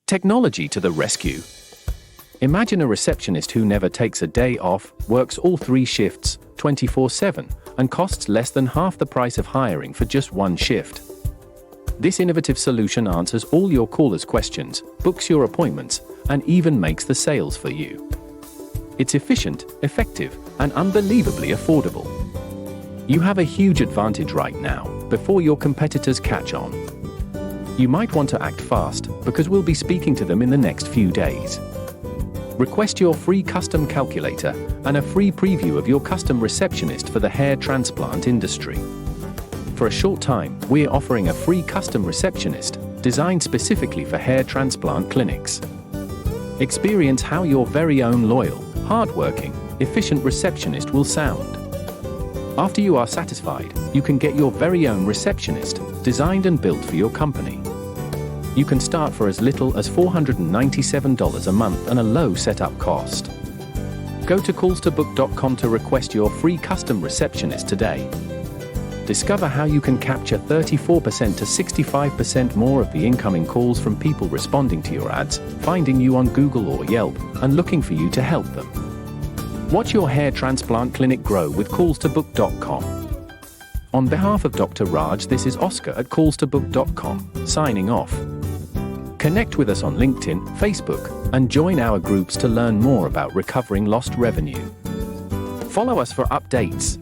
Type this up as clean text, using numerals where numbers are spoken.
Technology to the rescue. Imagine a receptionist who never takes a day off, works all 3 shifts, 24/7, and costs less than half the price of hiring for just 1 shift. This innovative solution answers all your callers' questions, books your appointments, and even makes the sales for you. It's efficient, effective, and unbelievably affordable. You have a huge advantage right now, before your competitors catch on. You might want to act fast, because we'll be speaking to them in the next few days. Request your free custom calculator and a free preview of your custom receptionist for the hair transplant industry. For a short time, we're offering a free custom receptionist designed specifically for hair transplant clinics. Experience how your very own loyal, hardworking, efficient receptionist will sound. After you are satisfied, you can get your very own receptionist designed and built for your company. You can start for as little as $497 a month and a low setup cost. Go to callstobook.com to request your free custom receptionist today. Discover how you can capture 34% to 65% more of the incoming calls from people responding to your ads, finding you on Google or Yelp, and looking for you to help them. Watch your hair transplant clinic grow with callstobook.com. On behalf of Dr. Raj, this is Oscar at callstobook.com, signing off. Connect with us on LinkedIn, Facebook, and join our groups to learn more about recovering lost revenue. Follow us for updates.